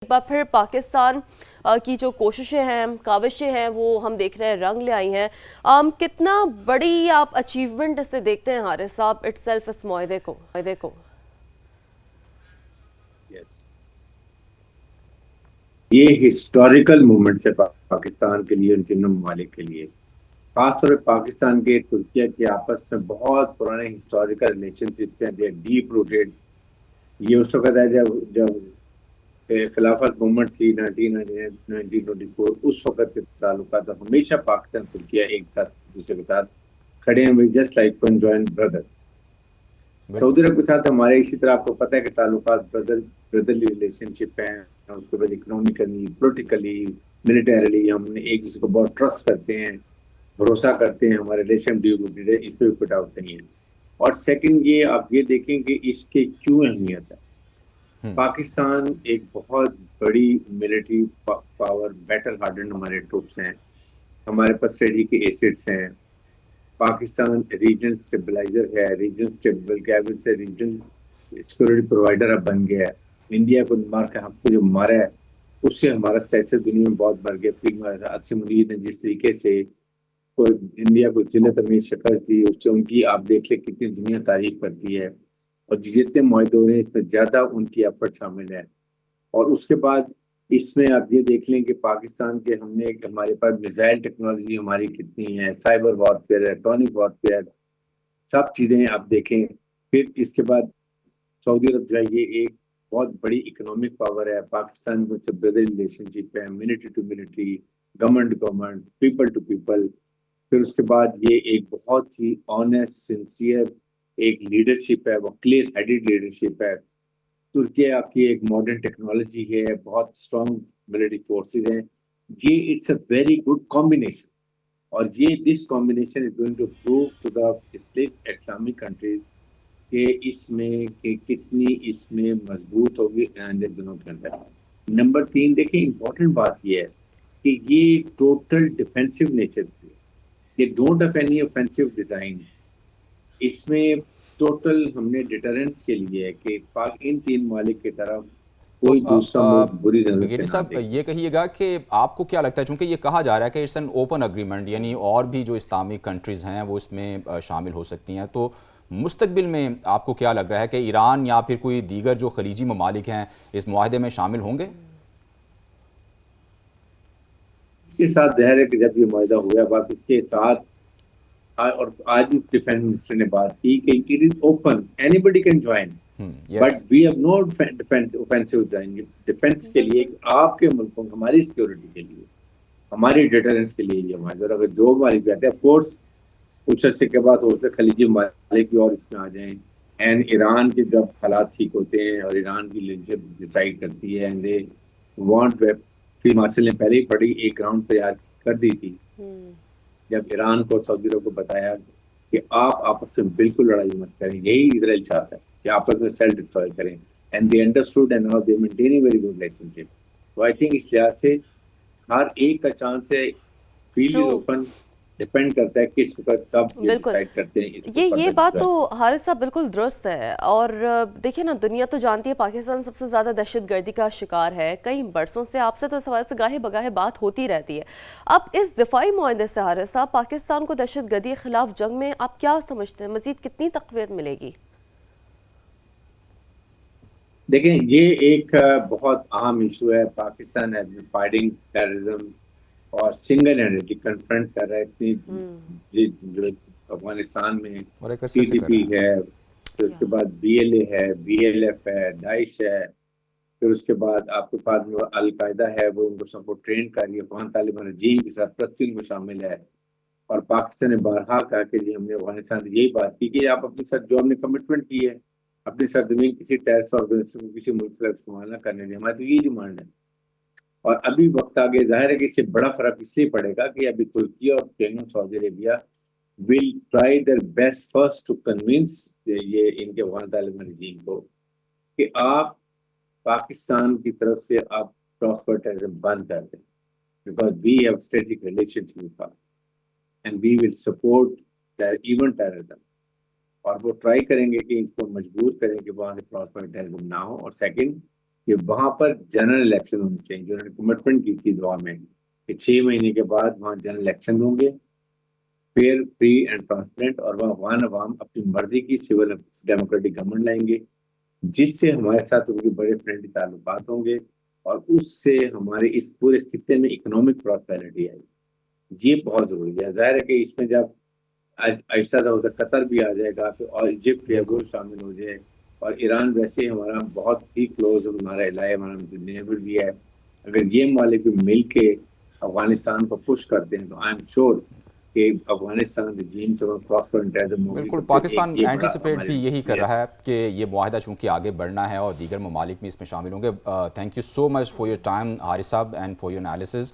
ایک بار پھر پاکستان کی جو کوششیں ہیں کاوشیں ہیں وہ ہم دیکھ رہے ہیں رنگ لے آئی ہیں. کتنا بڑی آپ اچیومنٹ اس سے دیکھتے ہیں حارث صاحب اٹ سیلف اس معاہدے کو؟ Yes. یہ ہسٹوریکل مومنٹس ہے پاکستان کے لیے، ان تینوں ممالک کے لیے. خاص طور پہ پاکستان کے ترکیہ کے آپس میں بہت پرانے ہسٹوریکل ریلیشن شپس ہیں، دے ڈیپ روٹیڈ. یہ اس وقت ہے جب خلافت موومنٹ تھی 1924، اس وقت کے تعلقات ہمیشہ پاکستان ترکیہ ایک ساتھ دوسرے کے ساتھ کھڑے ہیں، جسٹ لائک کنجوائنٹ بردرس. بالکل سعودی عرب کے ساتھ ہمارے اسی طرح آپ کو پتہ ہے کہ تعلقات بردرلی ریلیشن شپ ہیں. اس کے بعد اکنامیکلی، پولیٹیکلی، ملیٹریلی ہم نے ایک دوسرے کو بہت ٹرسٹ کرتے ہیں، بھروسہ کرتے ہیں. ہمارے ریلیشن اس پہ پٹ آؤٹ نہیں ہے. اور سیکنڈ یہ آپ یہ دیکھیں کہ اس کے کیوں اہمیت ہے. پاکستان ایک بہت بڑی ملٹری پاور، بیٹل ہارڈنڈ ہمارے ٹروپس ہیں، ہمارے پاس اسٹریٹجک ایسٹس ہیں. پاکستان ریجن اسٹیبلائزر ہے، ریجن اسٹیبل کیبل سے ریجن سیکورٹی پرووائڈر اب بن گیا ہے. انڈیا کو مار کے ہم کو جو مارا ہے اس سے ہمارا اسٹیچر دنیا میں بہت بڑھ گیا. اچھی مدید نے جس طریقے سے انڈیا کو ذلت میں شکست دی، اس سے ان کی آپ دیکھ لیں کتنی دنیا تعریف کرتی ہے. اور جتنے معاہدے ہو رہے ہیں اس میں زیادہ ان کی ایفرٹ شامل ہے. اور اس کے بعد اس میں آپ یہ دیکھ لیں کہ پاکستان کے ہمارے پاس میزائل ٹیکنالوجی ہماری کتنی ہے، سائبر وارفیئر، الیکٹرانک وارفیئر، سب چیزیں آپ دیکھیں. پھر اس کے بعد سعودی عرب جو ہے یہ ایک بہت بڑی اکنامک پاور ہے. پاکستان میں سے بردر ریلیشن شپ ہے، military to military, government government, people to people. پھر اس کے بعد یہ ایک بہت ہی آنیسٹ سنسیئر ایک لیڈرشپ ہے، وہ کلیئر ہیڈڈ لیڈرشپ ہے. ترکیہ آپ کی ایک ماڈرن ٹیکنالوجی ہے، بہت اسٹرانگ ملٹری فورسز ہیں. یہ it's a very good combination. اور یہ this combination is going to prove to the Islamic countries کہ اس میں کہ کتنی اس میں مضبوط ہوگی آئندہ دنوں کے اندر. نمبر 3 دیکھیں، امپورٹنٹ بات یہ ہے کہ یہ ٹوٹل ڈیفینسو نیچر کی ہے. یہ don't have any offensive designs. اس میں ٹوٹل ہم نے ڈیٹرنس کے لیے ہے کہ ان 3 ممالک کی طرف تو کوئی دوسرا ملک بری نظر سے بریگیڈیئر نہ صاحب دیکھے. یہ کہیے گا کہ آپ کو کیا لگتا ہے، چونکہ یہ کہا جا رہا ہے کہ اٹس این اوپن اگریمنٹ، یعنی اور بھی جو اسلامی کنٹریز ہیں وہ اس میں شامل ہو سکتی ہیں، تو مستقبل میں آپ کو کیا لگ رہا ہے کہ ایران یا پھر کوئی دیگر جو خلیجی ممالک ہیں اس معاہدے میں شامل ہوں گے؟ اس کے ساتھ ظاہر ہے کہ جب یہ معاہدہ ہوا بات اس کے ساتھ، اور آج بھی ڈیفینس منسٹر نے بات کی کہ it is open, anybody can join, but yes we have no defensive defence کے لیے آپ کے ملکوں ہماری سیکورٹی کے لیے، ہماری ڈیٹرنس کے لیے یہ معاہدہ. اگر جو ممالک بھی آتے ہیں آف کورس کچھ عرصے کے بعد ہو سکتا خلیجی ممالک بھی اور اس میں آ جائیں. اینڈ ایران کے جب حالات ٹھیک ہوتے ہیں اور ایران کی لیڈرشپ ڈیسائیڈ کرتی ہے اینڈ دے وانٹ، پھر مارشل نے پہلے ہی بڑی ایک راؤنڈ تیار کر دی تھی جب ایران کو سعودی عرب کو بتایا کہ آپ آپس میں بالکل لڑائی مت کریں. یہی اسرائیل چاہتا ہے کہ آپس میں سیلف ڈسٹروائے کریں. And they understood and now they maintain a very good relationship. تو آئی تھنک اس لحاظ سے ہر ایک کا چانس ہے. Field is true, open, depend کرتا ہے کس وقت کب یہ بالکل. ڈیسائیڈ کرتے ہیں اس کو یہ فردر بات تو ڈپلوائے کریں. حارث صاحب بالکل درست ہے. اور دیکھیں نا، دنیا تو جانتی ہے پاکستان سب سے زیادہ دہشت گردی کا شکار ہے. کئی برسوں سے آپ سے تو اس حوالے سے گاہے بگاہے بات ہوتی رہتی ہے. اب اس دفاعی معاہدے سے حارث صاحب پاکستان کو دہشت گردی کے خلاف جنگ میں آپ کیا سمجھتے ہیں مزید کتنی تقویت ملے گی؟ دیکھیں یہ ایک بہت اہم ایشو ہے. پاکستان ہے فائٹنگ ٹیررزم اور سنگل ہینڈڈلی کنفرنٹ کر رہا ہے اتنی جو افغانستان میں اور ایک عرصے ٹی سے ٹی کر پی رہے ہیں. ہے، پھر اس کے بعد بی ایل اے ہے، بی ایل ایف ہے، داعش ہے، پھر اس کے بعد آپ کے پاس جو القاعدہ ہے وہ ان کو سب کو ٹرین کر رہی ہے. افغان طالبان رجیم کے ساتھ فلسطین میں شامل ہے. اور پاکستان نے بارہا کہا کہ جی ہم نے افغانستان سے یہی بات کی کہ آپ اپنے ساتھ جو ہم نے کمٹمنٹ کی ہے اپنی سرزمین کسی ٹیررسٹ آرگنائزیشن کو کسی ملک کا استعمال نہ کرنے دیں. ہماری تو یہی ڈیمانڈ ہے. اور ابھی وقت آگے ظاہر ہے کہ اس سے بڑا فرق اس لیے پڑے گا کہ ابھی ترکی اور کینگڈم سعودی Arabia will try their best first to convince یہ ان کے افغان طالبان رجیم کو کہ آپ پاکستان کی طرف سے آپ ٹرانسفر ٹیررزم بند کر دیں because we have strategic relationship with Pakistan and we will support even terrorism. اور وہ ٹرائی کریں گے کہ اس کو مجبور کریں کہ وہاں سے ٹرانسفر ٹیررزم نہ ہو. اور سیکنڈ کہ وہاں پر جنرل الیکشن ہونے چاہیے، جو انہوں نے کمٹمنٹ کی تھی دعا میں کہ 6 مہینے کے بعد وہاں جنرل الیکشن ہوں گے، فیئر، فری اینڈ ٹرانسپیرنٹ، اور وہاں افغان عوام اپنی مرضی کی سول ڈیموکریٹک گورنمنٹ لائیں گے، جس سے ہمارے ساتھ ان کے بڑے فرینڈلی تعلقات ہوں گے اور اس سے ہمارے اس پورے خطے میں اکنامک پراسپیرٹی آئے گی۔ یہ بہت ضروری ہے۔ ظاہر ہے کہ اس میں جب ایسا ہوتا قطر بھی آ جائے گا اور ایجپٹ ہے وہ شامل ہو جائے، اور ایران ویسے ہمارا بہت ہی کلوز ہمارا علاقہ، ہمارا نیبر بھی ہے، اگر یہ ممالک بھی مل کے افغانستان کو پش کرتے ہیں تو آئی ایم شیور کہ افغانستان رجیم سے پراسپر انٹیریزم ہوگی۔ بالکل، پاکستان اینٹیسپیٹ بھی یہی کر رہا ہے کہ یہ معاہدہ چونکہ آگے بڑھنا ہے اور دیگر ممالک بھی اس میں شامل ہوں گے۔ Thank you so much for your time Haris صاحب اینڈ فار یور انالیسز۔